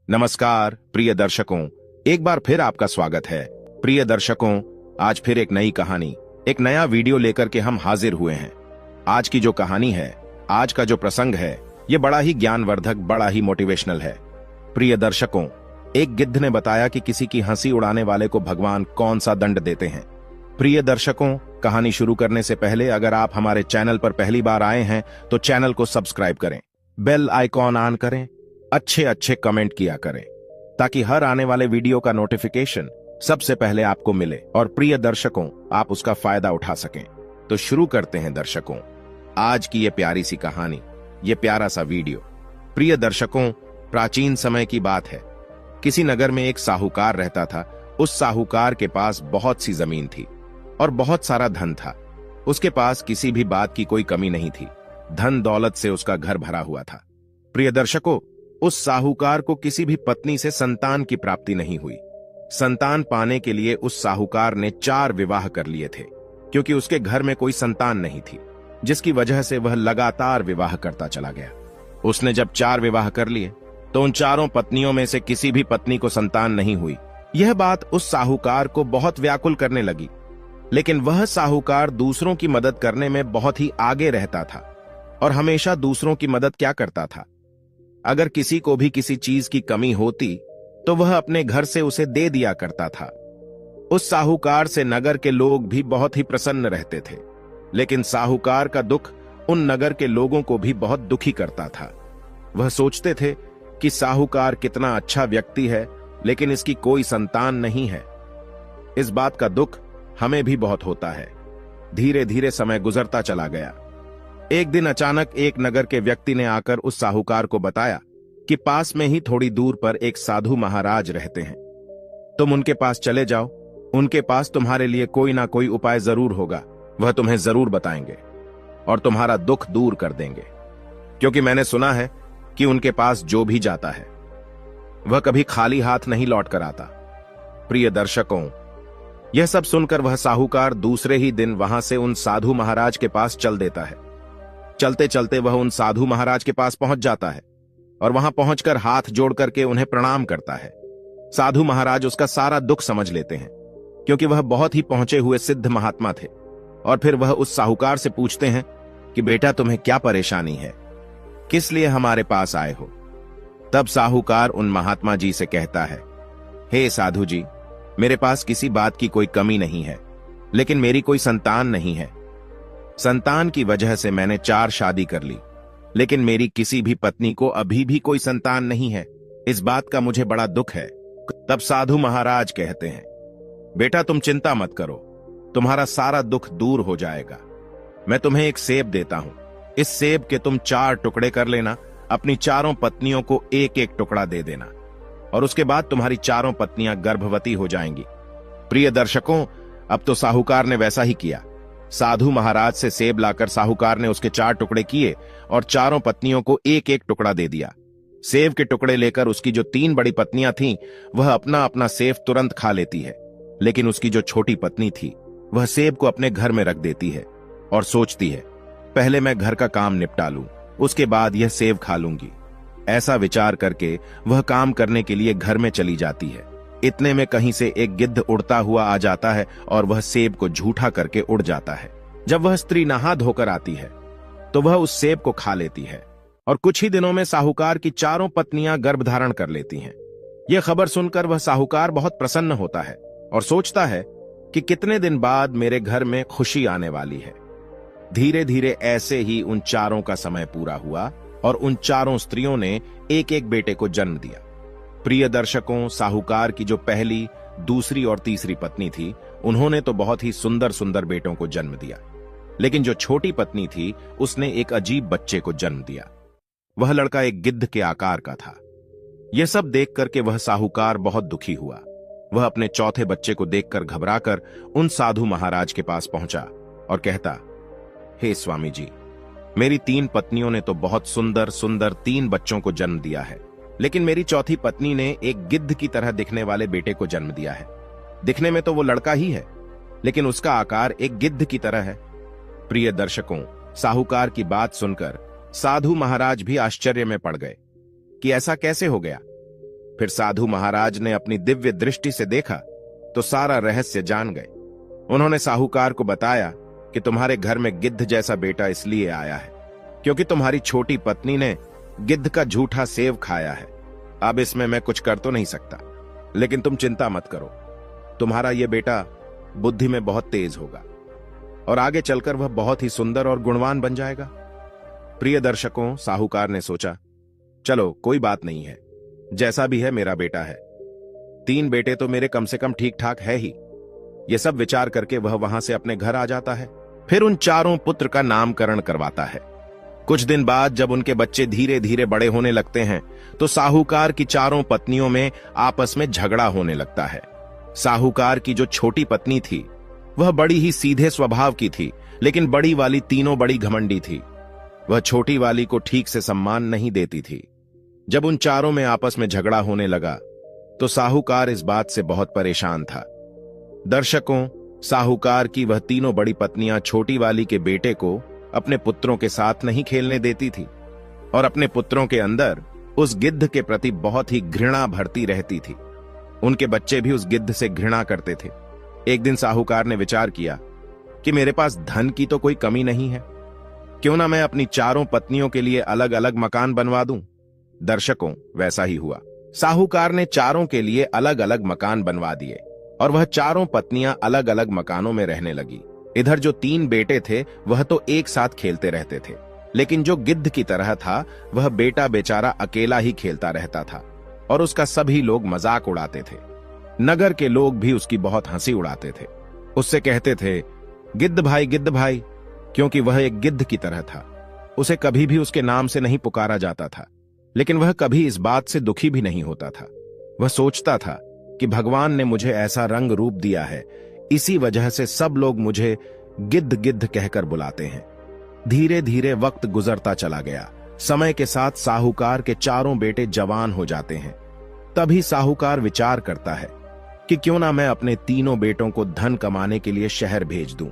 नमस्कार प्रिय दर्शकों, एक बार फिर आपका स्वागत है। प्रिय दर्शकों, आज फिर एक नई कहानी, एक नया वीडियो लेकर के हम हाजिर हुए हैं। आज की जो कहानी है, आज का जो प्रसंग है, ये बड़ा ही ज्ञानवर्धक, बड़ा ही मोटिवेशनल है। प्रिय दर्शकों, एक गिद्ध ने बताया कि किसी की हंसी उड़ाने वाले को भगवान कौन सा दंड देते हैं। प्रिय दर्शकों, कहानी शुरू करने से पहले अगर आप हमारे चैनल पर पहली बार आए हैं तो चैनल को सब्सक्राइब करें, बेल आइकॉन ऑन करें, अच्छे अच्छे कमेंट किया करें ताकि हर आने वाले वीडियो का नोटिफिकेशन सबसे पहले आपको मिले और प्रिय दर्शकों आप उसका फायदा उठा सकें। तो शुरू करते हैं दर्शकों आज की ये प्यारी सी कहानी, ये प्यारा सा वीडियो। प्रिय दर्शकों, प्राचीन समय की बात है। किसी नगर में एक साहूकार रहता था। उस साहूकार के पास बहुत सी जमीन थी और बहुत सारा धन था। उसके पास किसी भी बात की कोई कमी नहीं थी। धन दौलत से उसका घर भरा हुआ था। प्रिय दर्शकों, उस साहूकार को किसी भी पत्नी से संतान की प्राप्ति नहीं हुई। संतान पाने के लिए उस साहूकार ने 4 विवाह कर लिए थे, क्योंकि उसके घर में कोई संतान नहीं थी, जिसकी वजह से वह लगातार विवाह करता चला गया। उसने जब 4 विवाह कर लिए तो उन चारों पत्नियों में से किसी भी पत्नी को संतान नहीं हुई। यह बात उस साहूकार को बहुत व्याकुल करने लगी। लेकिन वह साहूकार दूसरों की मदद करने में बहुत ही आगे रहता था और हमेशा दूसरों की मदद क्या करता था, अगर किसी को भी किसी चीज की कमी होती तो वह अपने घर से उसे दे दिया करता था। उस साहूकार से नगर के लोग भी बहुत ही प्रसन्न रहते थे। लेकिन साहूकार का दुख उन नगर के लोगों को भी बहुत दुखी करता था। वह सोचते थे कि साहूकार कितना अच्छा व्यक्ति है, लेकिन इसकी कोई संतान नहीं है। इस बात का दुख हमें भी बहुत होता है। धीरे धीरे समय गुजरता चला गया। एक दिन अचानक एक नगर के व्यक्ति ने आकर उस साहूकार को बताया कि पास में ही थोड़ी दूर पर एक साधु महाराज रहते हैं। तुम उनके पास चले जाओ, उनके पास तुम्हारे लिए कोई ना कोई उपाय जरूर होगा। वह तुम्हें जरूर बताएंगे और तुम्हारा दुख दूर कर देंगे, क्योंकि मैंने सुना है कि उनके पास जो भी जाता है वह कभी खाली हाथ नहीं लौट कर आता। प्रिय दर्शकों, यह सब सुनकर वह साहूकार दूसरे ही दिन वहां से उन साधु महाराज के पास चल देता है। चलते चलते वह उन साधु महाराज के पास पहुंच जाता है और वहां पहुंचकर हाथ जोड़ करके उन्हें प्रणाम करता है। साधु महाराज उसका सारा दुख समझ लेते हैं, क्योंकि वह बहुत ही पहुंचे हुए सिद्ध महात्मा थे। और फिर वह उस साहूकार से पूछते हैं कि बेटा, तुम्हें क्या परेशानी है, किस लिए हमारे पास आए हो। तब साहूकार उन महात्मा जी से कहता है, हे साधु जी, मेरे पास किसी बात की कोई कमी नहीं है, लेकिन मेरी कोई संतान नहीं है। संतान की वजह से मैंने 4 शादी कर ली, लेकिन मेरी किसी भी पत्नी को अभी भी कोई संतान नहीं है। इस बात का मुझे बड़ा दुख है। तब साधु महाराज कहते हैं, बेटा तुम चिंता मत करो, तुम्हारा सारा दुख दूर हो जाएगा। मैं तुम्हें एक सेब देता हूं, इस सेब के तुम 4 टुकड़े कर लेना, अपनी चारों पत्नियों को एक एक टुकड़ा दे देना और उसके बाद तुम्हारी चारों पत्नियां गर्भवती हो जाएंगी। प्रिय दर्शकों, अब तो साहूकार ने वैसा ही किया। साधु महाराज से सेब लाकर साहूकार ने उसके 4 टुकड़े किए और चारों पत्नियों को एक एक टुकड़ा दे दिया। सेब के टुकड़े लेकर उसकी जो 3 बड़ी पत्नियां थीं, वह अपना अपना सेब तुरंत खा लेती है, लेकिन उसकी जो छोटी पत्नी थी वह सेब को अपने घर में रख देती है और सोचती है, पहले मैं घर का काम निपटा लूं, उसके बाद यह सेब खा लूंगी। ऐसा विचार करके वह काम करने के लिए घर में चली जाती है। इतने में कहीं से एक गिद्ध उड़ता हुआ आ जाता है और वह सेब को झूठा करके उड़ जाता है। जब वह स्त्री नहा धोकर आती है तो वह उस सेब को खा लेती है और कुछ ही दिनों में साहूकार की चारों पत्नियां गर्भ धारण कर लेती हैं। यह खबर सुनकर वह साहूकार बहुत प्रसन्न होता है और सोचता है कि कितने दिन बाद मेरे घर में खुशी आने वाली है। धीरे धीरे ऐसे ही उन चारों का समय पूरा हुआ और उन चारों स्त्रियों ने एक एक बेटे को जन्म दिया। प्रिय दर्शकों, साहूकार की जो पहली, दूसरी और तीसरी पत्नी थी, उन्होंने तो बहुत ही सुंदर सुंदर बेटों को जन्म दिया, लेकिन जो छोटी पत्नी थी उसने एक अजीब बच्चे को जन्म दिया। वह लड़का एक गिद्ध के आकार का था। यह सब देख करके वह साहूकार बहुत दुखी हुआ। वह अपने चौथे बच्चे को देखकर घबराकर उन साधु महाराज के पास पहुंचा और कहता, हे स्वामी जी, मेरी 3 पत्नियों ने तो बहुत सुंदर सुंदर 3 बच्चों को जन्म दिया है, लेकिन मेरी चौथी पत्नी ने एक गिद्ध की तरह दिखने वाले बेटे को जन्म दिया है। दिखने में तो वो लड़का ही है, लेकिन उसका आकार एक गिद्ध की तरह है। प्रिय दर्शकों, साहूकार की बात सुनकर साधु महाराज भी आश्चर्य में पड़ गए कि ऐसा कैसे हो गया। फिर साधु महाराज ने अपनी दिव्य दृष्टि से देखा तो सारा रहस्य जान गए। उन्होंने साहूकार को बताया कि तुम्हारे घर में गिद्ध जैसा बेटा इसलिए आया है क्योंकि तुम्हारी छोटी पत्नी ने गिद्ध का झूठा सेव खाया है। अब इसमें मैं कुछ कर तो नहीं सकता, लेकिन तुम चिंता मत करो, तुम्हारा यह बेटा बुद्धि में बहुत तेज होगा और आगे चलकर वह बहुत ही सुंदर और गुणवान बन जाएगा। प्रिय दर्शकों, साहूकार ने सोचा, चलो कोई बात नहीं है, जैसा भी है मेरा बेटा है, 3 बेटे तो मेरे कम से कम ठीक ठाक है ही। यह सब विचार करके वह वहां से अपने घर आ जाता है। फिर उन चारों पुत्र का नामकरण करवाता है। कुछ दिन बाद जब उनके बच्चे धीरे धीरे बड़े होने लगते हैं तो साहूकार की चारों पत्नियों में आपस में झगड़ा होने लगता है। साहूकार की जो छोटी पत्नी थी वह बड़ी ही सीधे स्वभाव की थी, लेकिन बड़ी वाली तीनों बड़ी घमंडी थी। वह छोटी वाली को ठीक से सम्मान नहीं देती थी। जब उन चारों में आपस में झगड़ा होने लगा तो साहूकार इस बात से बहुत परेशान था। दर्शकों, साहूकार की वह तीनों बड़ी पत्नियां छोटी वाली के बेटे को अपने पुत्रों के साथ नहीं खेलने देती थी और अपने पुत्रों के अंदर उस गिद्ध के प्रति बहुत ही घृणा भरती रहती थी। उनके बच्चे भी उस गिद्ध से घृणा करते थे। एक दिन साहूकार ने विचार किया कि मेरे पास धन की तो कोई कमी नहीं है, क्यों ना मैं अपनी चारों पत्नियों के लिए अलग अलग मकान बनवा दूं। दर्शकों, वैसा ही हुआ। साहूकार ने चारों के लिए अलग अलग मकान बनवा दिए और वह चारों पत्नियां अलग अलग मकानों में रहने लगी। इधर जो 3 बेटे थे वह तो एक साथ खेलते रहते थे, लेकिन जो गिद्ध की तरह था वह बेटा बेचारा अकेला ही खेलता रहता था और उसका सभी लोग मजाक उड़ाते थे। नगर के लोग भी उसकी बहुत हंसी उड़ाते थे। उससे कहते थे, गिद्ध भाई, क्योंकि वह एक गिद्ध की तरह था। उसे कभी भी उसके नाम से नहीं पुकारा जाता था, लेकिन वह कभी इस बात से दुखी भी नहीं होता था। वह सोचता था कि भगवान ने मुझे ऐसा रंग रूप दिया है, इसी वजह से सब लोग मुझे गिद्ध गिद्ध कहकर बुलाते हैं। धीरे धीरे वक्त गुजरता चला गया। समय के साथ साहूकार के चारों बेटे जवान हो जाते हैं। तभी साहूकार विचार करता है कि क्यों ना मैं अपने तीनों बेटों को धन कमाने के लिए शहर भेज दूं।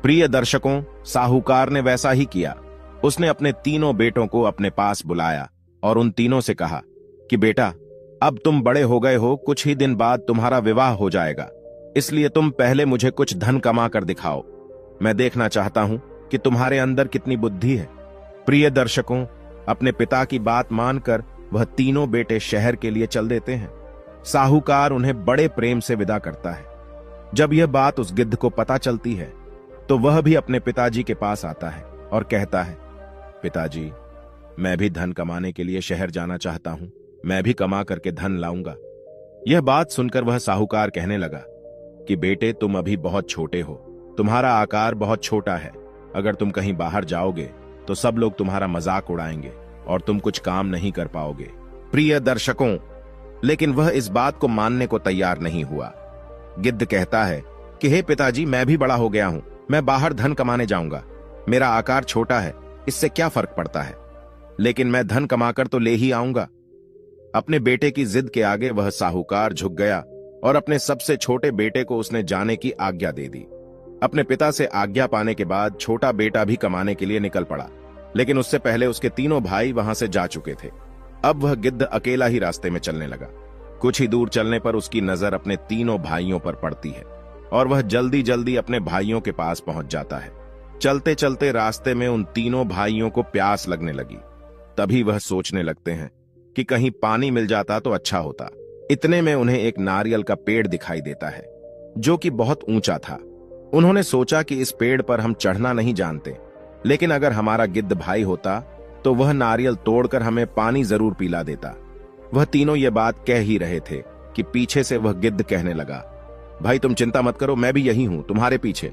प्रिय दर्शकों, साहूकार ने वैसा ही किया। उसने अपने तीनों बेटों को अपने पास बुलाया और उन तीनों से कहा कि बेटा, अब तुम बड़े हो गए हो, कुछ ही दिन बाद तुम्हारा विवाह हो जाएगा, इसलिए तुम पहले मुझे कुछ धन कमा कर दिखाओ। मैं देखना चाहता हूं कि तुम्हारे अंदर कितनी बुद्धि है। प्रिय दर्शकों, अपने पिता की बात मानकर वह तीनों बेटे शहर के लिए चल देते हैं। साहूकार उन्हें बड़े प्रेम से विदा करता है। जब यह बात उस गिद्ध को पता चलती है तो वह भी अपने पिताजी के पास आता है और कहता है, पिताजी, मैं भी धन कमाने के लिए शहर जाना चाहता हूं, मैं भी कमा करके धन लाऊंगा। यह बात सुनकर वह साहूकार कहने लगा कि बेटे, तुम अभी बहुत छोटे हो, तुम्हारा आकार बहुत छोटा है। अगर तुम कहीं बाहर जाओगे तो सब लोग तुम्हारा मजाक उड़ाएंगे और तुम कुछ काम नहीं कर पाओगे। प्रिय दर्शकों, लेकिन वह इस बात को मानने को तैयार नहीं हुआ। गिद्ध कहता है कि हे पिताजी, मैं भी बड़ा हो गया हूं, मैं बाहर धन कमाने जाऊंगा। मेरा आकार छोटा है, इससे क्या फर्क पड़ता है, लेकिन मैं धन कमाकर तो ले ही आऊंगा। अपने बेटे की जिद के आगे वह साहूकार झुक गया और अपने सबसे छोटे बेटे को उसने जाने की आज्ञा दे दी। अपने पिता से आज्ञा पाने के बाद छोटा बेटा भी कमाने के लिए निकल पड़ा, लेकिन उससे पहले उसके तीनों भाई वहां से जा चुके थे। अब वह गिद्ध अकेला ही रास्ते में चलने लगा। कुछ ही दूर चलने पर उसकी नजर अपने तीनों भाइयों पर पड़ती है और वह जल्दी जल्दी अपने भाइयों के पास पहुंच जाता है। चलते चलते रास्ते में उन तीनों भाइयों को प्यास लगने लगी। तभी वह सोचने लगते हैं कि कहीं पानी मिल जाता तो अच्छा होता। इतने में उन्हें एक नारियल का पेड़ दिखाई देता है जो कि बहुत ऊंचा था। उन्होंने सोचा कि इस पेड़ पर हम चढ़ना नहीं जानते, लेकिन अगर हमारा गिद्ध भाई होता तो वह नारियल तोड़कर हमें पानी जरूर पिला देता। वह तीनों ये बात कह ही रहे थे कि पीछे से वह गिद्ध कहने लगा, भाई तुम चिंता मत करो, मैं भी यही हूं तुम्हारे पीछे।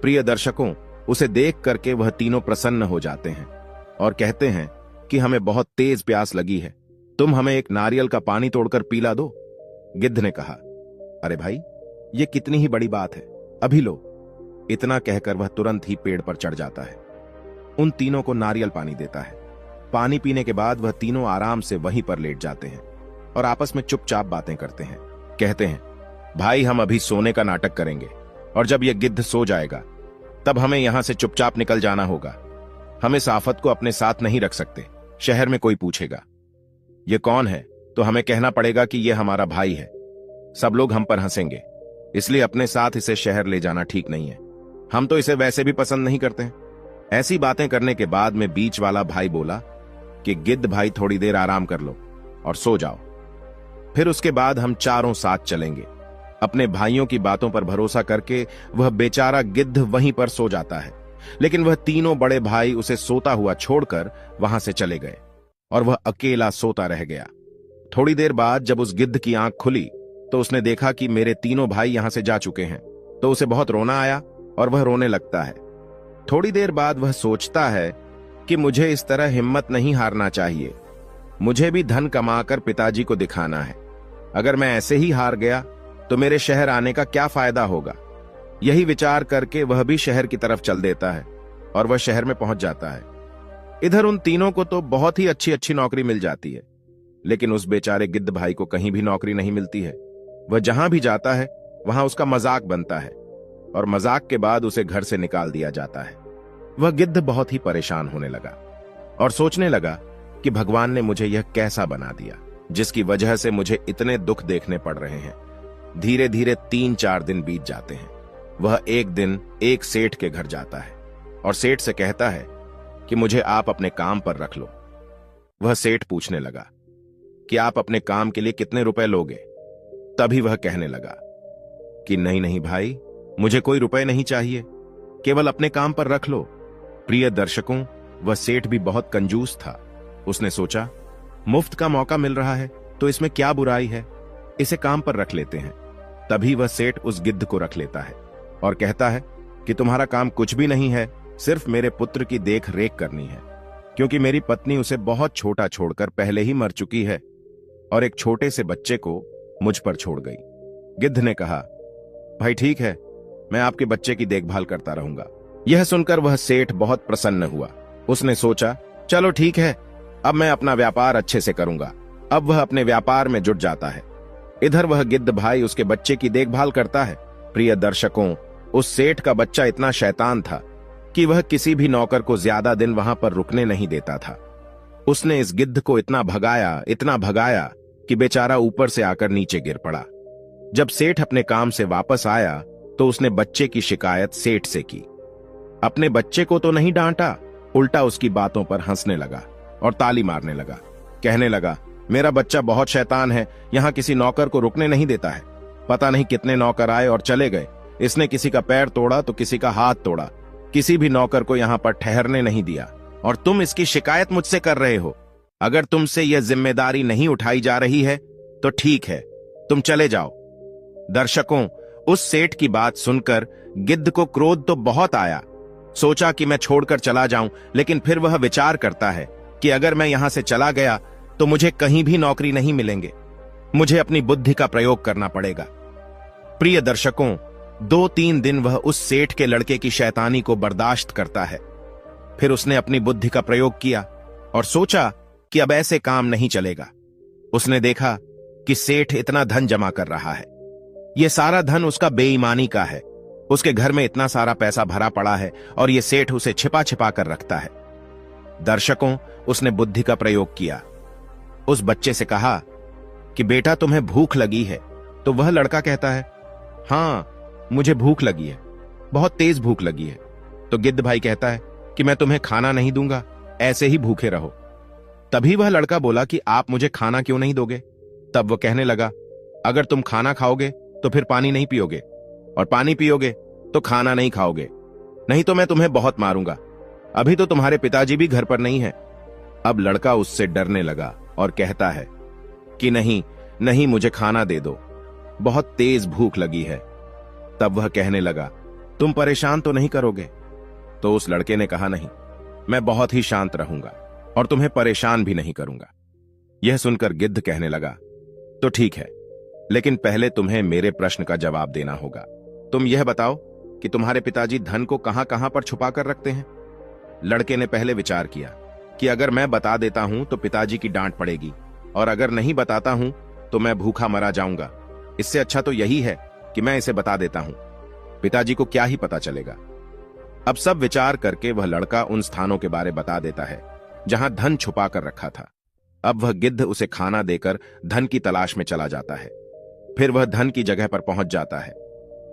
प्रिय दर्शकों, उसे देख करके वह तीनों प्रसन्न हो जाते हैं और कहते हैं कि हमें बहुत तेज प्यास लगी है, तुम हमें एक नारियल का पानी तोड़कर पिला दो। गिद्ध ने कहा, अरे भाई, ये कितनी ही बड़ी बात है, अभी लो। इतना कहकर वह तुरंत ही पेड़ पर चढ़ जाता है। उन तीनों को नारियल पानी देता है। पानी पीने के बाद वह तीनों आराम से वहीं पर लेट जाते हैं और आपस में चुपचाप बातें करते हैं। कहते हैं, भाई हम अभी सोने का नाटक करेंगे और जब यह गिद्ध सो जाएगा तब हमें यहां से चुपचाप निकल जाना होगा। हम इस आफत को अपने साथ नहीं रख सकते, शहर में कोई पूछेगा, ये कौन है, तो हमें कहना पड़ेगा कि यह हमारा भाई है। सब लोग हम पर हंसेंगे, इसलिए अपने साथ इसे शहर ले जाना ठीक नहीं है। हम तो इसे वैसे भी पसंद नहीं करते हैं। ऐसी बातें करने के बाद में बीच वाला भाई बोला कि गिद्ध भाई थोड़ी देर आराम कर लो और सो जाओ, फिर उसके बाद हम चारों साथ चलेंगे। अपने भाइयों की बातों पर भरोसा करके वह बेचारा गिद्ध वहीं पर सो जाता है, लेकिन वह तीनों बड़े भाई उसे सोता हुआ छोड़कर वहां से चले गए और वह अकेला सोता रह गया। थोड़ी देर बाद जब उस गिद्ध की आंख खुली तो उसने देखा कि मेरे तीनों भाई यहां से जा चुके हैं, तो उसे बहुत रोना आया और वह रोने लगता है। थोड़ी देर बाद वह सोचता है कि मुझे इस तरह हिम्मत नहीं हारना चाहिए, मुझे भी धन कमाकर पिताजी को दिखाना है। अगर मैं ऐसे ही हार गया तो मेरे शहर आने का क्या फायदा होगा। यही विचार करके वह भी शहर की तरफ चल देता है और वह शहर में पहुंच जाता है। इधर उन तीनों को तो बहुत ही अच्छी अच्छी नौकरी मिल जाती है, लेकिन उस बेचारे गिद्ध भाई को कहीं भी नौकरी नहीं मिलती है। वह जहां भी जाता है वहां उसका मजाक बनता है और मजाक के बाद उसे घर से निकाल दिया जाता है। वह गिद्ध बहुत ही परेशान होने लगा और सोचने लगा कि भगवान ने मुझे यह कैसा बना दिया जिसकी वजह से मुझे इतने दुख देखने पड़ रहे हैं। धीरे धीरे 3-4 दिन बीत जाते हैं। वह एक दिन एक सेठ के घर जाता है और सेठ से कहता है कि मुझे आप अपने काम पर रख लो। वह सेठ पूछने लगा कि आप अपने काम के लिए कितने रुपए लोगे। तभी वह कहने लगा कि नहीं नहीं भाई, मुझे कोई रुपए नहीं चाहिए, केवल अपने काम पर रख लो। प्रिय दर्शकों, वह सेठ भी बहुत कंजूस था। उसने सोचा मुफ्त का मौका मिल रहा है तो इसमें क्या बुराई है, इसे काम पर रख लेते हैं। तभी वह सेठ उस गिद्ध को रख लेता है और कहता है कि तुम्हारा काम कुछ भी नहीं है, सिर्फ मेरे पुत्र की देख रेख करनी है, क्योंकि मेरी पत्नी उसे बहुत छोटा छोड़कर पहले ही मर चुकी है और एक छोटे से बच्चे को मुझ पर छोड़ गई। गिद्ध ने कहा, भाई ठीक है, मैं आपके बच्चे की देखभाल करता रहूंगा। यह सुनकर वह सेठ बहुत प्रसन्न हुआ। उसने सोचा चलो ठीक है, अब मैं अपना व्यापार अच्छे से करूंगा। अब वह अपने व्यापार में जुट जाता है। इधर वह गिद्ध भाई उसके बच्चे की देखभाल करता है। प्रिय दर्शकों, उस सेठ का बच्चा इतना शैतान था कि वह किसी भी नौकर को ज्यादा दिन वहां पर रुकने नहीं देता था। उसने इस गिद्ध को इतना भगाया कि बेचारा ऊपर से आकर नीचे गिर पड़ा। जब सेठ अपने काम से वापस आया तो उसने बच्चे की शिकायत सेठ से की। अपने बच्चे को तो नहीं डांटा, उल्टा उसकी बातों पर हंसने लगा और ताली मारने लगा। कहने लगा, मेरा बच्चा बहुत शैतान है, यहां किसी नौकर को रुकने नहीं देता है। पता नहीं कितने नौकर आए और चले गए। इसने किसी का पैर तोड़ा तो किसी का हाथ तोड़ा, किसी भी नौकर को यहां पर ठहरने नहीं दिया, और तुम इसकी शिकायत मुझसे कर रहे हो। अगर तुमसे यह जिम्मेदारी नहीं उठाई जा रही है तो ठीक है, तुम चले जाओ। दर्शकों, उस सेठ की बात सुनकर गिद्ध को क्रोध तो बहुत आया। सोचा कि मैं छोड़कर चला जाऊं, लेकिन फिर वह विचार करता है कि अगर मैं यहां से चला गया तो मुझे कहीं भी नौकरी नहीं मिलेंगे, मुझे अपनी बुद्धि का प्रयोग करना पड़ेगा। प्रिय दर्शकों, 2-3 दिन वह उस सेठ के लड़के की शैतानी को बर्दाश्त करता है। फिर उसने अपनी बुद्धि का प्रयोग किया और सोचा कि अब ऐसे काम नहीं चलेगा। उसने देखा कि सेठ इतना धन जमा कर रहा है, यह सारा धन उसका बेईमानी का है। उसके घर में इतना सारा पैसा भरा पड़ा है और यह सेठ उसे छिपा छिपा कर रखता है। दर्शकों, उसने बुद्धि का प्रयोग किया। उस बच्चे से कहा कि बेटा तुम्हें भूख लगी है। तो वह लड़का कहता है, हां मुझे भूख लगी है, बहुत तेज भूख लगी है। तो गिद्ध भाई कहता है कि मैं तुम्हें खाना नहीं दूंगा, ऐसे ही भूखे रहो। तभी वह लड़का बोला कि आप मुझे खाना क्यों नहीं दोगे। तब वह कहने लगा, अगर तुम खाना खाओगे तो फिर पानी नहीं पियोगे, और पानी पियोगे तो खाना नहीं खाओगे, नहीं तो मैं तुम्हें बहुत मारूंगा। अभी तो तुम्हारे पिताजी भी घर पर नहीं है। अब लड़का उससे डरने लगा और कहता है कि नहीं नहीं, मुझे खाना दे दो, बहुत तेज भूख लगी है। तब वह कहने लगा, तुम परेशान तो नहीं करोगे। तो उस लड़के ने कहा, नहीं, मैं बहुत ही शांत रहूंगा और तुम्हें परेशान भी नहीं करूंगा। यह सुनकर गिद्ध कहने लगा, तो ठीक है, लेकिन पहले तुम्हें मेरे प्रश्न का जवाब देना होगा। तुम यह बताओ कि तुम्हारे पिताजी धन को कहां कहां पर छुपा कर रखते हैं। लड़के ने पहले विचार किया कि अगर मैं बता देता हूं तो पिताजी की डांट पड़ेगी, और अगर नहीं बताता हूं तो मैं भूखा मरा जाऊंगा। इससे अच्छा तो यही है कि मैं इसे बता देता हूं, पिताजी को क्या ही पता चलेगा। अब सब विचार करके वह लड़का उन स्थानों के बारे बता देता है जहां धन छुपा कर रखा था। अब वह गिद्ध उसे खाना देकर धन की तलाश में चला जाता है। फिर वह धन की जगह पर पहुंच जाता है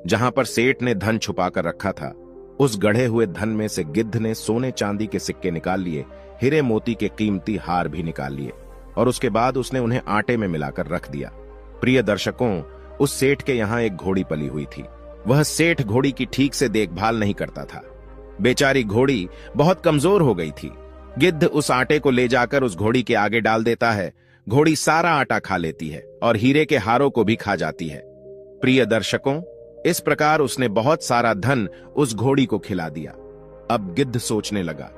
जहां पर सेठ ने धन छुपा कर रखा था। उस गढ़े हुए धन में से गिद्ध ने सोने चांदी के सिक्के निकाल लिए, हीरे मोती के कीमती हार भी निकाल लिए और उसके बाद उसने उन्हें आटे में मिलाकर रख दिया। प्रिय दर्शकों, उस सेठ के यहाँ एक घोड़ी पली हुई थी। वह सेठ घोड़ी की ठीक से देखभाल नहीं करता था। बेचारी घोड़ी बहुत कमजोर हो गई थी। गिद्ध उस आटे को ले जाकर उस घोड़ी के आगे डाल देता है। घोड़ी सारा आटा खा लेती है और हीरे के हारों को भी खा जाती है। प्रिय दर्शकों, इस प्रकार उसने बहुत सारा धन उस घोड़ी को खिला दिया। अब गिद्ध सोचने लगा,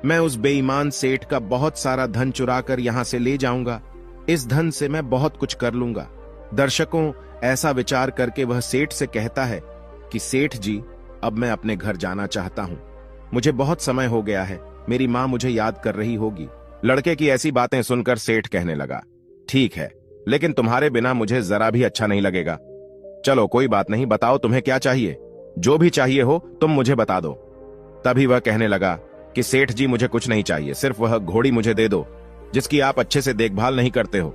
मैं उस बेईमान सेठ का बहुत सारा धन चुराकर यहां से ले जाऊंगा। इस धन से मैं बहुत कुछ कर लूंगा। दर्शकों, ऐसा विचार करके वह सेठ से कहता है कि सेठ जी, अब मैं अपने घर जाना चाहता हूं। मुझे बहुत समय हो गया है, मेरी मां मुझे याद कर रही होगी। लड़के की ऐसी बातें सुनकर सेठ कहने लगा, ठीक है, लेकिन तुम्हारे बिना मुझे जरा भी अच्छा नहीं लगेगा। चलो कोई बात नहीं, बताओ तुम्हें क्या चाहिए। जो भी चाहिए हो तुम मुझे बता दो। तभी वह कहने लगा कि सेठ जी, मुझे कुछ नहीं चाहिए, सिर्फ वह घोड़ी मुझे दे दो जिसकी आप अच्छे से देखभाल नहीं करते हो।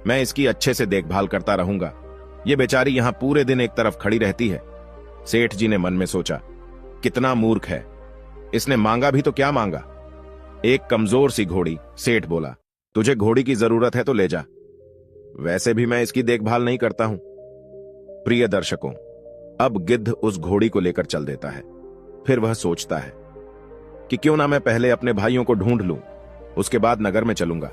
मैं इसकी अच्छे से देखभाल करता रहूंगा। ये बेचारी यहां पूरे दिन एक तरफ खड़ी रहती है। सेठ जी ने मन में सोचा, कितना मूर्ख है, इसने मांगा भी तो क्या मांगा, एक कमजोर सी घोड़ी। सेठ बोला, तुझे घोड़ी की जरूरत है तो ले जा, वैसे भी मैं इसकी देखभाल नहीं करता हूं। प्रिय दर्शकों, अब गिद्ध उस घोड़ी को लेकर चल देता है। फिर वह सोचता है कि क्यों ना मैं पहले अपने भाइयों को ढूंढ लूं, उसके बाद नगर में चलूंगा।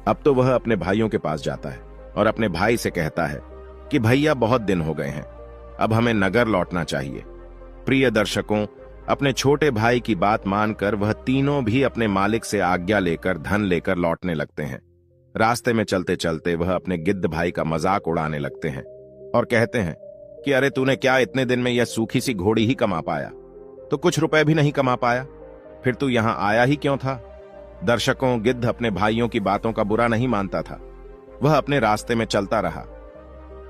अब तो वह अपने भाइयों के पास जाता है और अपने भाई से कहता है कि भैया, बहुत दिन हो गए हैं, अब हमें नगर लौटना चाहिए। प्रिय दर्शकों, अपने छोटे भाई की बात मानकर वह तीनों भी अपने मालिक से आज्ञा लेकर धन लेकर लौटने लगते हैं। रास्ते में चलते चलते वह अपने गिद्ध भाई का मजाक उड़ाने लगते हैं और कहते हैं कि अरे तूने क्या इतने दिन में यह सूखी सी घोड़ी ही कमा पाया, तो कुछ रुपए भी नहीं कमा पाया, फिर तू यहां आया ही क्यों था। दर्शकों, गिद्ध अपने भाइयों की बातों का बुरा नहीं मानता था। वह अपने रास्ते में चलता रहा।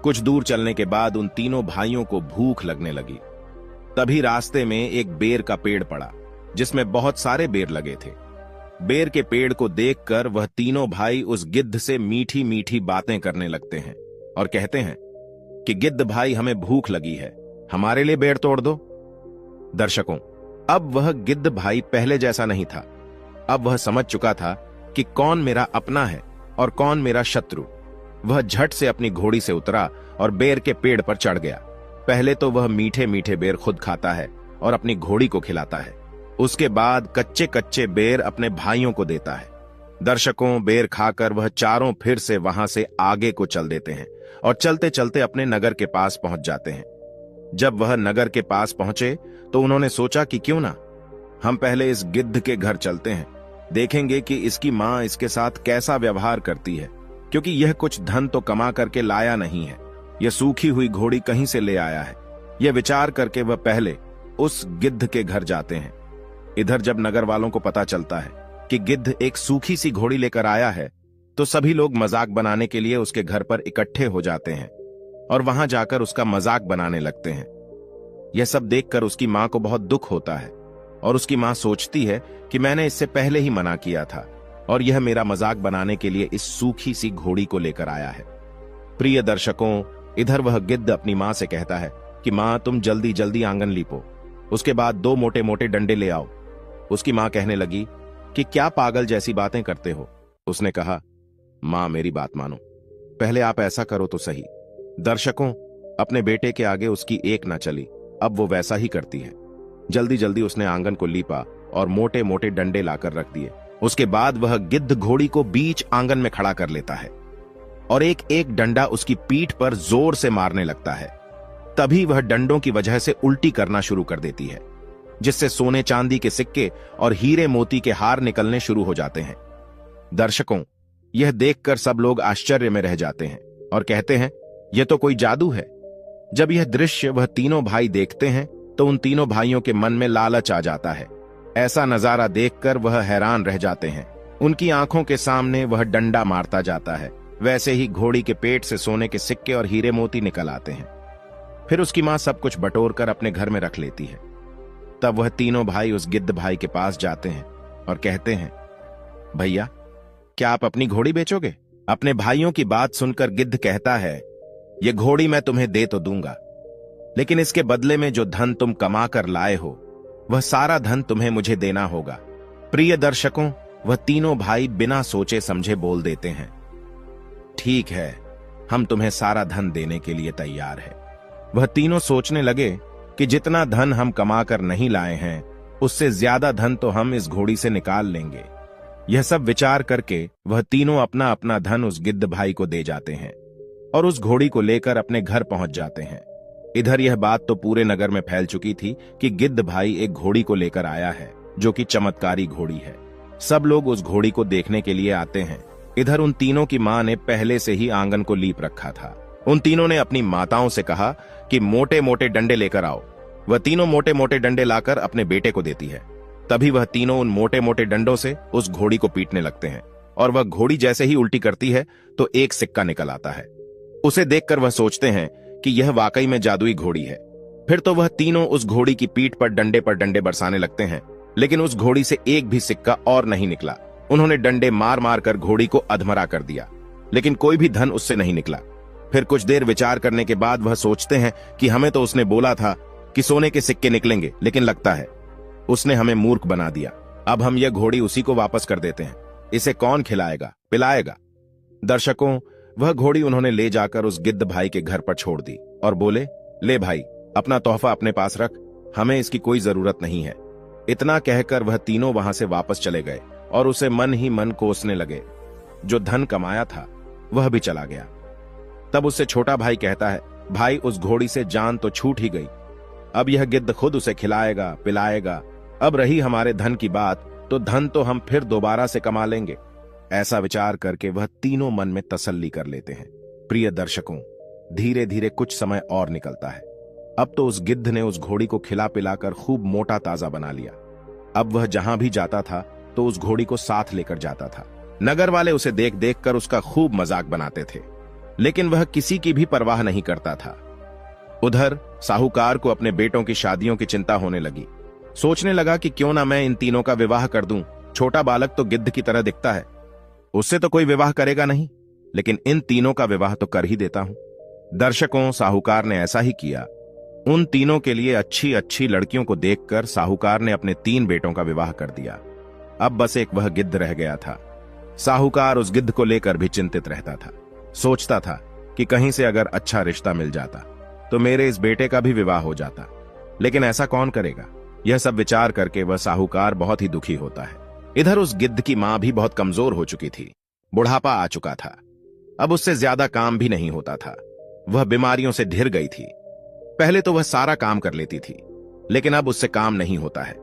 कुछ दूर चलने के बाद उन तीनों भाइयों को भूख लगने लगी। तभी रास्ते में एक बेर का पेड़ पड़ा जिसमें बहुत सारे बेर लगे थे। बेर के पेड़ को देखकर वह तीनों भाई उस गिद्ध से मीठी मीठी बातें करने लगते हैं और कहते हैं कि गिद्ध भाई, हमें भूख लगी है, हमारे लिए बेर तोड़ दो। दर्शकों, अब वह गिद्ध भाई पहले जैसा नहीं था। अब वह समझ चुका था कि कौन मेरा अपना है और कौन मेरा शत्रु। वह झट से अपनी घोड़ी से उतरा और बेर के पेड़ पर चढ़ गया। पहले तो वह मीठे मीठे बेर खुद खाता है और अपनी घोड़ी को खिलाता है। उसके बाद कच्चे कच्चे बेर अपने भाइयों को देता है। दर्शकों, बेर खाकर वह चारों फिर से वहां से आगे को चल देते हैं और चलते चलते अपने नगर के पास पहुंच जाते हैं। जब वह नगर के पास पहुंचे तो उन्होंने सोचा कि क्यों ना हम पहले इस गिद्ध के घर चलते हैं, देखेंगे कि इसकी मां इसके साथ कैसा व्यवहार करती है, क्योंकि यह कुछ धन तो कमा करके लाया नहीं है, यह सूखी हुई घोड़ी कहीं से ले आया है। यह विचार करके वह पहले उस गिद्ध के घर जाते हैं। इधर जब नगर वालों को पता चलता है कि गिद्ध एक सूखी सी घोड़ी लेकर आया है, तो सभी लोग मजाक बनाने के लिए उसके घर पर इकट्ठे हो जाते हैं और वहां जाकर उसका मजाक बनाने लगते हैं। यह सब देखकर उसकी मां को बहुत दुख होता है और उसकी मां सोचती है कि मैंने इससे पहले ही मना किया था और यह मेरा मजाक बनाने के लिए इस सूखी सी घोड़ी को लेकर आया है। प्रिय दर्शकों, इधर वह गिद्ध अपनी मां से कहता है कि मां, तुम जल्दी जल्दी आंगन लीपो, उसके बाद 2 मोटे मोटे डंडे ले आओ। उसकी मां कहने लगी कि क्या पागल जैसी बातें करते हो। उसने कहा, मां, मेरी बात मानो, पहले आप ऐसा करो तो सही। दर्शकों, अपने बेटे के आगे उसकी एक ना चली, अब वो वैसा ही करती है। जल्दी जल्दी उसने आंगन को लीपा और मोटे मोटे डंडे लाकर रख दिए। उसके बाद वह गिद्ध घोड़ी को बीच आंगन में खड़ा कर लेता है और एक एक डंडा उसकी पीठ पर जोर से मारने लगता है। तभी वह डंडों की वजह से उल्टी करना शुरू कर देती है, जिससे सोने चांदी के सिक्के और हीरे मोती के हार निकलने शुरू हो जाते हैं। दर्शकों, यह देखकर सब लोग आश्चर्य में रह जाते हैं और कहते हैं, यह तो कोई जादू है। जब यह दृश्य वह तीनों भाई देखते हैं तो उन तीनों भाइयों के मन में लालच आ जाता है। ऐसा नजारा देखकर वह हैरान रह जाते हैं। उनकी आंखों के सामने वह डंडा मारता जाता है, वैसे ही घोड़ी के पेट से सोने के सिक्के और हीरे मोती निकल आते हैं। फिर उसकी मां सब कुछ बटोर कर अपने घर में रख लेती है। तब वह तीनों भाई उस गिद्ध भाई के पास जाते हैं और कहते हैं, भैया, क्या आप अपनी घोड़ी बेचोगे? अपने भाइयों की बात सुनकर गिद्ध कहता है, ये घोड़ी मैं तुम्हें दे तो दूंगा, लेकिन इसके बदले में जो धन तुम कमा कर लाए हो वह सारा धन तुम्हें मुझे देना होगा। प्रिय दर्शकों, वह तीनों भाई बिना सोचे समझे बोल देते हैं, ठीक है, हम तुम्हें सारा धन देने के लिए तैयार है। वह तीनों सोचने लगे कि जितना धन हम कमा कर नहीं लाए हैं उससे ज्यादा धन तो हम इस घोड़ी से निकाल लेंगे। यह सब विचार करके वह तीनों अपना अपना धन उस गिद्ध भाई को दे जाते हैं और उस घोड़ी को लेकर अपने घर पहुंच जाते हैं। इधर यह बात तो पूरे नगर में फैल चुकी थी कि गिद्ध भाई एक घोड़ी को लेकर आया है जो कि चमत्कारी घोड़ी है। सब लोग उस घोड़ी को देखने के लिए आते हैं। इधर उन तीनों की मां ने पहले से ही आंगन को लीप रखा था। उन तीनों ने अपनी माताओं से कहा कि मोटे मोटे डंडे लेकर आओ। वह तीनों मोटे मोटे डंडे लाकर अपने बेटे को देती है। तभी वह तीनों उन मोटे मोटे डंडों से उस घोड़ी को पीटने लगते हैं और वह घोड़ी जैसे ही उल्टी करती है तो एक सिक्का निकल आता है। उसे देखकर वह सोचते हैं कि यह वाकई में जादुई घोड़ी है। फिर तो वह तीनों उस घोड़ी की पीठ पर डंडे बरसाने लगते हैं, लेकिन उस घोड़ी से एक भी सिक्का और नहीं निकला। उन्होंने डंडे मार मार कर घोड़ी को अधमरा कर दिया, लेकिन कोई भी धन उससे नहीं निकला। फिर कुछ देर विचार करने के बाद वह सोचते हैं कि हमें तो उसने बोला था कि सोने के सिक्के निकलेंगे, लेकिन लगता है उसने हमें मूर्ख बना दिया। अब हम यह घोड़ी उसी को वापस कर देते हैं। इसे कौन खिलाएगा पिलाएगा? दर्शकों, वह घोड़ी उन्होंने ले जाकर उस गिद्ध भाई के घर पर छोड़ दी और बोले, ले भाई, अपना तोहफा अपने पास रख, हमें इसकी कोई जरूरत नहीं है। इतना कहकर वह तीनों वहां से वापस चले गए और उसे मन ही मन कोसने लगे। जो धन कमाया था वह भी चला गया। तब उससे छोटा भाई कहता है, भाई, उस घोड़ी से जान तो छूट ही गई, अब यह गिद्ध खुद उसे खिलाएगा पिलाएगा। अब रही हमारे धन की बात, तो धन तो हम फिर दोबारा से कमा लेंगे। ऐसा विचार करके वह तीनों मन में तसल्ली कर लेते हैं। प्रिय दर्शकों, धीरे धीरे कुछ समय और निकलता है। अब तो उस गिद्ध ने उस घोड़ी को खिला पिलाकर खूब मोटा ताजा बना लिया। अब वह जहां भी जाता था तो उस घोड़ी को साथ लेकर जाता था। नगर वाले उसे देख देख कर उसका खूब मजाक बनाते थे, लेकिन वह किसी की भी परवाह नहीं करता था। उधर साहूकार को अपने बेटों की शादियों की चिंता होने लगी। सोचने लगा कि क्यों ना मैं इन तीनों का विवाह कर दूं। छोटा बालक तो गिद्ध की तरह दिखता है, उससे तो कोई विवाह करेगा नहीं, लेकिन इन तीनों का विवाह तो कर ही देता हूं। दर्शकों, साहूकार ने ऐसा ही किया। उन तीनों के लिए अच्छी अच्छी लड़कियों को देखकर साहूकार ने अपने 3 बेटों का विवाह कर दिया। अब बस एक वह गिद्ध रह गया था। साहूकार उस गिद्ध को लेकर भी चिंतित रहता था। सोचता था कि कहीं से अगर अच्छा रिश्ता मिल जाता तो मेरे इस बेटे का भी विवाह हो जाता, लेकिन ऐसा कौन करेगा? यह सब विचार करके वह साहूकार बहुत ही दुखी होता है। इधर उस गिद्ध की मां भी बहुत कमजोर हो चुकी थी। बुढ़ापा आ चुका था। अब उससे ज्यादा काम भी नहीं होता था। वह बीमारियों से ढिर गई थी। पहले तो वह सारा काम कर लेती थी, लेकिन अब उससे काम नहीं होता है।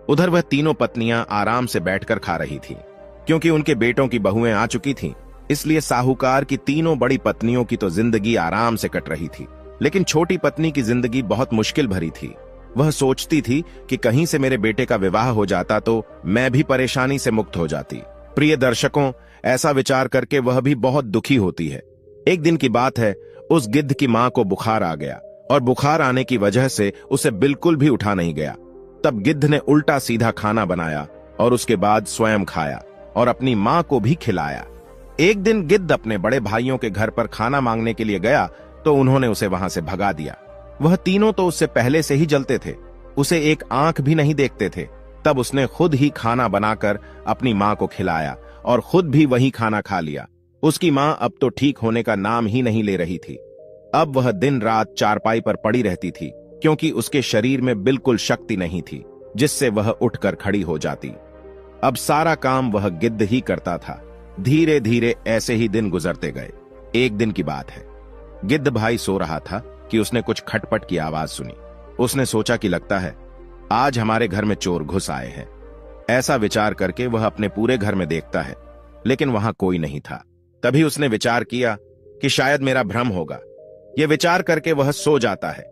उधर वह तीनों पत्नियां आराम से बैठकर खा रही थी। क्योंकि उनके बेटों की बहुएं आ चुकी थीं, इसलिए साहूकार की तीनों बड़ी पत्नियों की तो जिंदगी आराम से कट रही थी, लेकिन छोटी पत्नी की जिंदगी बहुत मुश्किल भरी थी। वह सोचती थी कि कहीं से मेरे बेटे का विवाह हो जाता तो मैं भी परेशानी से मुक्त हो जाती। प्रिय दर्शकों, ऐसा विचार करके वह भी बहुत दुखी होती है। एक दिन की बात है, उस गिद्ध की मां को बुखार आ गया और बुखार आने की वजह से उसे बिल्कुल भी उठा नहीं गया। तब गिद्ध ने उल्टा सीधा खाना बनाया और उसके बाद स्वयं खाया और अपनी मां को भी खिलाया। एक दिन गिद्ध अपने बड़े भाइयों के घर पर खाना मांगने के लिए गया तो उन्होंने उसे वहां से भगा दिया। वह तीनों तो उससे पहले से ही जलते थे, उसे एक आंख भी नहीं देखते थे। तब उसने खुद ही खाना बनाकर अपनी मां को खिलाया और खुद भी वही खाना खा लिया। उसकी मां अब तो ठीक होने का नाम ही नहीं ले रही थी। अब वह दिन रात चारपाई पर पड़ी रहती थी, क्योंकि उसके शरीर में बिल्कुल शक्ति नहीं थी जिससे वह उठकर खड़ी हो जाती। अब सारा काम वह गिद्ध ही करता था। धीरे धीरे ऐसे ही दिन गुजरते गए। एक दिन की बात है, गिद्ध भाई सो रहा था कि उसने कुछ खटपट की आवाज सुनी। उसने सोचा कि लगता है आज हमारे घर में चोर घुस आए हैं। ऐसा विचार करके वह अपने पूरे घर में देखता है, लेकिन वहां कोई नहीं था। तभी उसने विचार किया कि शायद मेरा भ्रम होगा। यह विचार करके वह सो जाता है।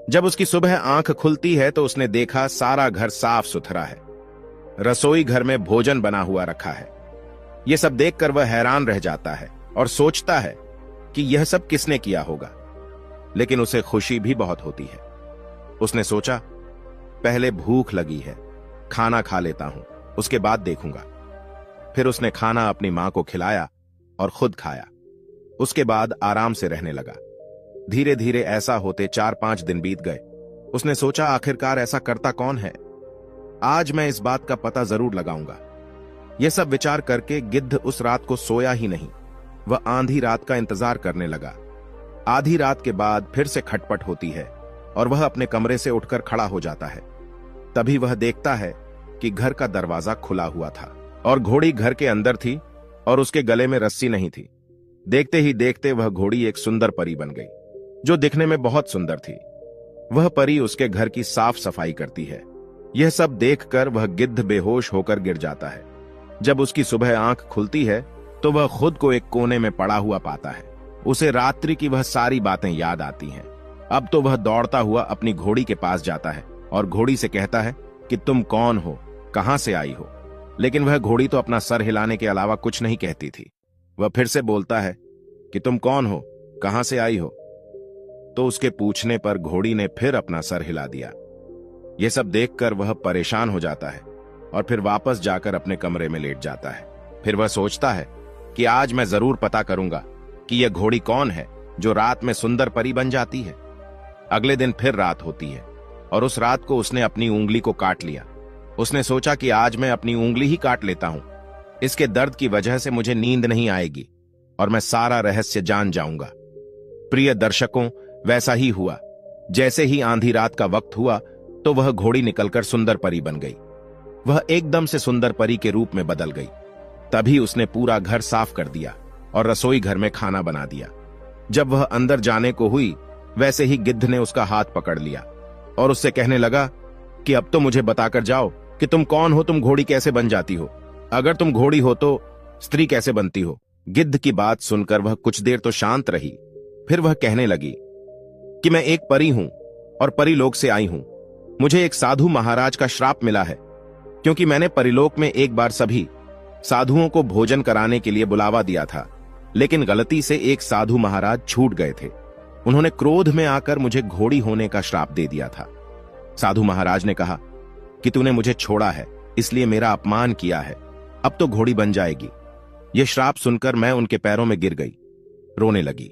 जब उसकी सुबह आंख खुलती है तो उसने देखा सारा घर साफ सुथरा है। रसोई घर में भोजन बना हुआ रखा है। यह सब देखकर वह हैरान रह जाता है और सोचता है कि यह सब किसने किया होगा, लेकिन उसे खुशी भी बहुत होती है। उसने सोचा, पहले भूख लगी है, खाना खा लेता हूं, उसके बाद देखूंगा। फिर उसने खाना अपनी मां को खिलाया और खुद खाया। उसके बाद आराम से रहने लगा। धीरे धीरे ऐसा होते 4-5 दिन बीत गए। उसने सोचा आखिरकार ऐसा करता कौन है, आज मैं इस बात का पता जरूर लगाऊंगा। यह सब विचार करके गिद्ध उस रात को सोया ही नहीं। वह आंधी रात का इंतजार करने लगा। आधी रात के बाद फिर से खटपट होती है और वह अपने कमरे से उठकर खड़ा हो जाता है। तभी वह देखता है कि घर का दरवाजा खुला हुआ था और घोड़ी घर के अंदर थी और उसके गले में रस्सी नहीं थी। देखते ही देखते वह घोड़ी एक सुंदर परी बन गई, जो दिखने में बहुत सुंदर थी। वह परी उसके घर की साफ सफाई करती है। यह सब देखकर वह गिद्ध बेहोश होकर गिर जाता है। जब उसकी सुबह आंख खुलती है तो वह खुद को एक कोने में पड़ा हुआ पाता है। उसे रात्रि की वह सारी बातें याद आती हैं। अब तो वह दौड़ता हुआ अपनी घोड़ी के पास जाता है और घोड़ी से कहता है कि तुम कौन हो, कहां से आई हो। लेकिन वह घोड़ी तो अपना सर हिलाने के अलावा कुछ नहीं कहती थी। वह फिर से बोलता है कि तुम कौन हो, कहां से आई हो। तो उसके पूछने पर घोड़ी ने फिर अपना सर हिला दिया। यह सब देखकर वह परेशान हो जाता है और फिर वापस जाकर अपने कमरे में लेट जाता है। फिर वह सोचता है कि आज मैं जरूर पता करूंगा कि यह घोड़ी कौन है जो रात में सुंदर परी बन जाती है। अगले दिन फिर रात होती है और उस रात को उसने अपनी उंगली को काट लिया। उसने सोचा कि आज मैं अपनी उंगली ही काट लेता हूं। इसके दर्द की वजह से मुझे नींद नहीं आएगी और मैं सारा रहस्य जान जाऊंगा। प्रिय दर्शकों, वैसा ही हुआ। जैसे ही आंधी रात का वक्त हुआ तो वह घोड़ी निकलकर सुंदर परी बन गई। वह एकदम से सुंदर परी के रूप में बदल गई। तभी उसने पूरा घर साफ कर दिया और रसोई घर में खाना बना दिया। जब वह अंदर जाने को हुई, वैसे ही गिद्ध ने उसका हाथ पकड़ लिया और उससे कहने लगा कि अब तो मुझे बताकर जाओ कि तुम कौन हो, तुम घोड़ी कैसे बन जाती हो। अगर तुम घोड़ी हो तो स्त्री कैसे बनती हो। गिद्ध की बात सुनकर वह कुछ देर तो शांत रही। फिर वह कहने लगी कि मैं एक परी हूं और परीलोक से आई हूं। मुझे एक साधु महाराज का श्राप मिला है, क्योंकि मैंने परीलोक में एक बार सभी साधुओं को भोजन कराने के लिए बुलावा दिया था, लेकिन गलती से एक साधु महाराज छूट गए थे। उन्होंने क्रोध में आकर मुझे घोड़ी होने का श्राप दे दिया था। साधु महाराज ने कहा कि तूने मुझे छोड़ा है, इसलिए मेरा अपमान किया है, अब तो घोड़ी बन जाएगी। यह श्राप सुनकर मैं उनके पैरों में गिर गई, रोने लगी,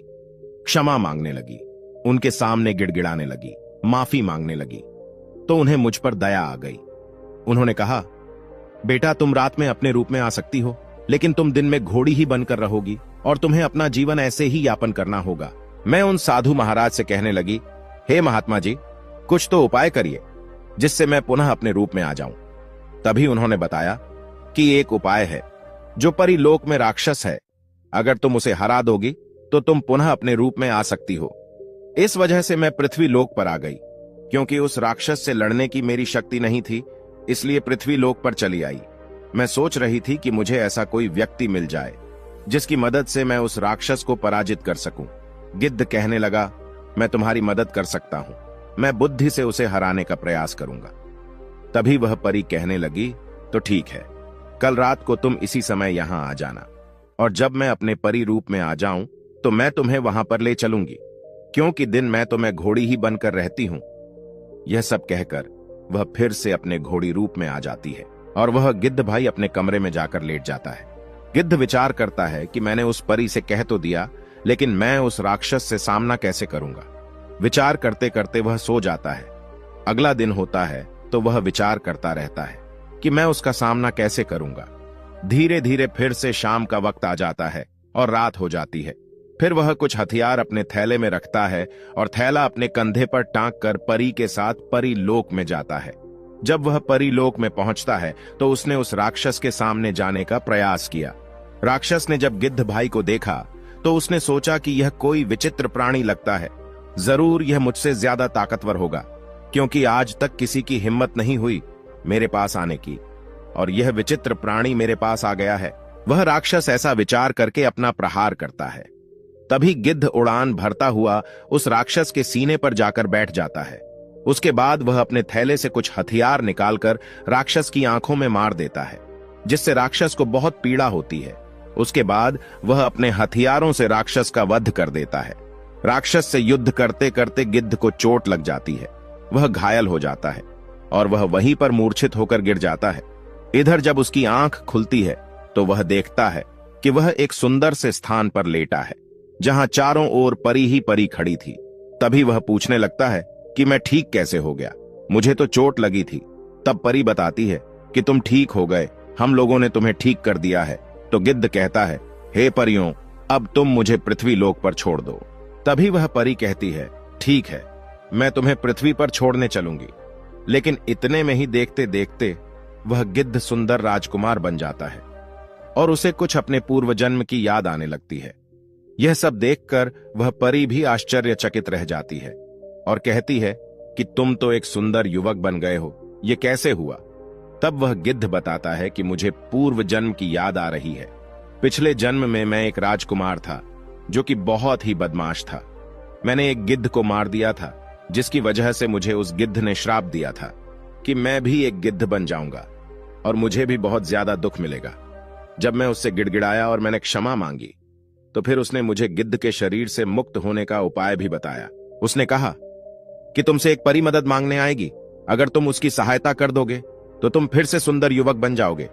क्षमा मांगने लगी, उनके सामने गिड़गिड़ाने लगी, माफी मांगने लगी। तो उन्हें मुझ पर दया आ गई। उन्होंने कहा, बेटा तुम रात में अपने रूप में आ सकती हो, लेकिन तुम दिन में घोड़ी ही बनकर रहोगी और तुम्हें अपना जीवन ऐसे ही यापन करना होगा। मैं उन साधु महाराज से कहने लगी, हे महात्मा जी, कुछ तो उपाय करिए जिससे मैं पुनः अपने रूप में आ जाऊं। तभी उन्होंने बताया कि एक उपाय है जो परीलोक में राक्षस है। अगर तुम उसे हरा दोगी तो तुम पुनः अपने रूप में आ सकती हो। इस वजह से मैं पृथ्वी लोक पर आ गई। क्योंकि उस राक्षस से लड़ने की मेरी शक्ति नहीं थी, इसलिए पृथ्वी लोक पर चली आई। मैं सोच रही थी कि मुझे ऐसा कोई व्यक्ति मिल जाए जिसकी मदद से मैं उस राक्षस को पराजित कर सकूं। गिद्ध कहने लगा, मैं तुम्हारी मदद कर सकता हूं, मैं बुद्धि से उसे हराने का प्रयास करूंगा। तभी वह परी कहने लगी, तो ठीक है, कल रात को तुम इसी समय यहां आ जाना और जब मैं अपने परी रूप में आ जाऊं तो मैं तुम्हें वहां पर ले चलूंगी, क्योंकि दिन में तो मैं घोड़ी ही बनकर रहती हूं। यह सब कहकर वह फिर से अपने घोड़ी रूप में आ जाती है और वह गिद्ध भाई अपने कमरे में जाकर लेट जाता है। गिद्ध विचार करता है कि मैंने उस परी से कह तो दिया, लेकिन मैं उस राक्षस से सामना कैसे करूंगा। विचार करते करते वह सो जाता है। अगला दिन होता है तो वह विचार करता रहता है कि मैं उसका सामना कैसे करूंगा। धीरे धीरे फिर से शाम का वक्त आ जाता है और रात हो जाती है। फिर वह कुछ हथियार अपने थैले में रखता है और थैला अपने कंधे पर टांग कर परी के साथ परीलोक में जाता है। जब वह परीलोक में पहुंचता है तो उसने उस राक्षस के सामने जाने का प्रयास किया। राक्षस ने जब गिद्ध भाई को देखा तो उसने सोचा कि यह कोई विचित्र प्राणी लगता है, जरूर यह मुझसे ज्यादा ताकतवर होगा, क्योंकि आज तक किसी की हिम्मत नहीं हुई मेरे पास आने की, और यह विचित्र प्राणी मेरे पास आ गया है। वह राक्षस ऐसा विचार करके अपना प्रहार करता है। तभी गिद्ध उड़ान भरता हुआ उस राक्षस के सीने पर जाकर बैठ जाता है। उसके बाद वह अपने थैले से कुछ हथियार निकालकर राक्षस की आंखों में मार देता है, जिससे राक्षस को बहुत पीड़ा होती है। उसके बाद वह अपने हथियारों से राक्षस का वध कर देता है। राक्षस से युद्ध करते करते गिद्ध को चोट लग जाती है। वह घायल हो जाता है और वह वहीं पर मूर्छित होकर गिर जाता है। इधर जब उसकी आंख खुलती है तो वह देखता है कि वह एक सुंदर से स्थान पर लेटा है जहां चारों ओर परी ही परी खड़ी थी। तभी वह पूछने लगता है कि मैं ठीक कैसे हो गया, मुझे तो चोट लगी थी। तब परी बताती है कि तुम ठीक हो गए, हम लोगों ने तुम्हें ठीक कर दिया है। तो गिद्ध कहता है, हे परियों, अब तुम मुझे पृथ्वी लोक पर छोड़ दो। तभी वह परी कहती है, ठीक है, मैं तुम्हें पृथ्वी पर छोड़ने चलूंगी। लेकिन इतने में ही देखते देखते वह गिद्ध सुंदर राजकुमार बन जाता है और उसे कुछ अपने पूर्व जन्म की याद आने लगती है। यह सब देखकर वह परी भी आश्चर्यचकित रह जाती है और कहती है कि तुम तो एक सुंदर युवक बन गए हो, ये कैसे हुआ? तब वह गिद्ध बताता है कि मुझे पूर्व जन्म की याद आ रही है। पिछले जन्म में मैं एक राजकुमार था जो कि बहुत ही बदमाश था। मैंने एक गिद्ध को मार दिया था, जिसकी वजह से मुझे उस गिद्ध ने श्राप दिया था कि मैं भी एक गिद्ध बन जाऊंगा और मुझे भी बहुत ज्यादा दुख मिलेगा। जब मैं उससे गिड़गिड़ाया और मैंने क्षमा मांगी तो फिर उसने मुझे गिद्ध के शरीर से मुक्त होने का उपाय भी बताया। उसने कहा कि तुमसे एक परी मदद मांगने आएगी, अगर तुम उसकी सहायता कर दोगे तो तुम फिर से सुंदर युवक बन जाओगे।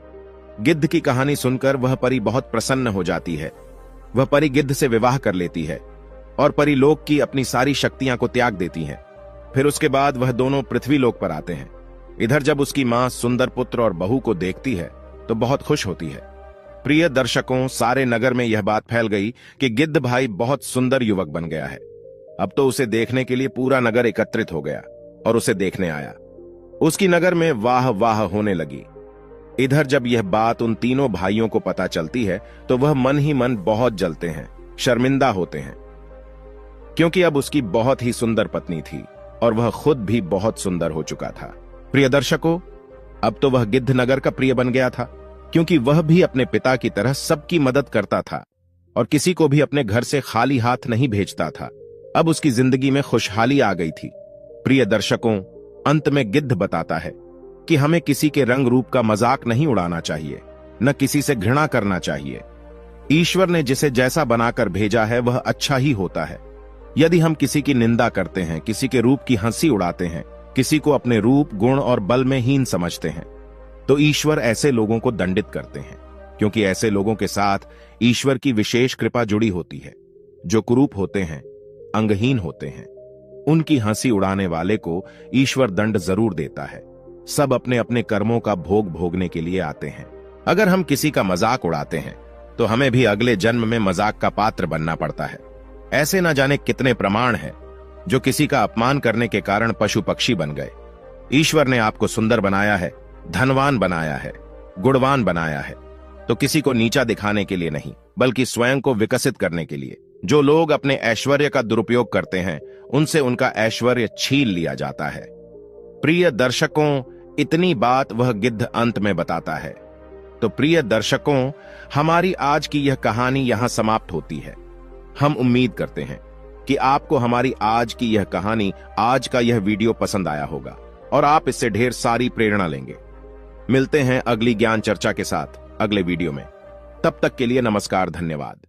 गिद्ध की कहानी सुनकर वह परी बहुत प्रसन्न हो जाती है। वह परी गिद्ध से विवाह कर लेती है और परी लोक की अपनी सारी शक्तियां को त्याग देती हैं। फिर उसके बाद वह दोनों पृथ्वी लोक पर आते हैं। इधर जब उसकी मां सुंदर पुत्र और बहू को देखती है तो बहुत खुश होती है। प्रिय दर्शकों, सारे नगर में यह बात फैल गई कि गिद्ध भाई बहुत सुंदर युवक बन गया है। अब तो उसे देखने के लिए पूरा नगर एकत्रित हो गया और उसे देखने आया। उसकी नगर में वाह वाह होने लगी। इधर जब यह बात उन तीनों भाइयों को पता चलती है तो वह मन ही मन बहुत जलते हैं, शर्मिंदा होते हैं, क्योंकि अब उसकी बहुत ही सुंदर पत्नी थी और वह खुद भी बहुत सुंदर हो चुका था। प्रिय दर्शकों, अब तो वह गिद्ध नगर का प्रिय बन गया था, क्योंकि वह भी अपने पिता की तरह सबकी मदद करता था और किसी को भी अपने घर से खाली हाथ नहीं भेजता था। अब उसकी जिंदगी में खुशहाली आ गई थी। प्रिय दर्शकों, अंत में गिद्ध बताता है कि हमें किसी के रंग रूप का मजाक नहीं उड़ाना चाहिए, न किसी से घृणा करना चाहिए। ईश्वर ने जिसे जैसा बनाकर भेजा है वह अच्छा ही होता है। यदि हम किसी की निंदा करते हैं, किसी के रूप की हंसी उड़ाते हैं, किसी को अपने रूप, गुण और बल में हीन समझते हैं, तो ईश्वर ऐसे लोगों को दंडित करते हैं, क्योंकि ऐसे लोगों के साथ ईश्वर की विशेष कृपा जुड़ी होती है। जो कुरूप होते हैं, अंगहीन होते हैं, उनकी हंसी उड़ाने वाले को ईश्वर दंड जरूर देता है। सब अपने अपने कर्मों का भोग भोगने के लिए आते हैं। अगर हम किसी का मजाक उड़ाते हैं तो हमें भी अगले जन्म में मजाक का पात्र बनना पड़ता है। ऐसे न जाने कितने प्रमाण हैं जो किसी का अपमान करने के कारण पशु पक्षी बन गए। ईश्वर ने आपको सुंदर बनाया है, धनवान बनाया है, गुणवान बनाया है, तो किसी को नीचा दिखाने के लिए नहीं, बल्कि स्वयं को विकसित करने के लिए। जो लोग अपने ऐश्वर्य का दुरुपयोग करते हैं उनसे उनका ऐश्वर्य छीन लिया जाता है। प्रिय दर्शकों, इतनी बात वह गिद्ध अंत में बताता है। तो प्रिय दर्शकों, हमारी आज की यह कहानी यहां समाप्त होती है। हम उम्मीद करते हैं कि आपको हमारी आज की यह कहानी, आज का यह वीडियो पसंद आया होगा और आप इससे ढेर सारी प्रेरणा लेंगे। मिलते हैं अगली ज्ञान चर्चा के साथ अगले वीडियो में। तब तक के लिए नमस्कार, धन्यवाद।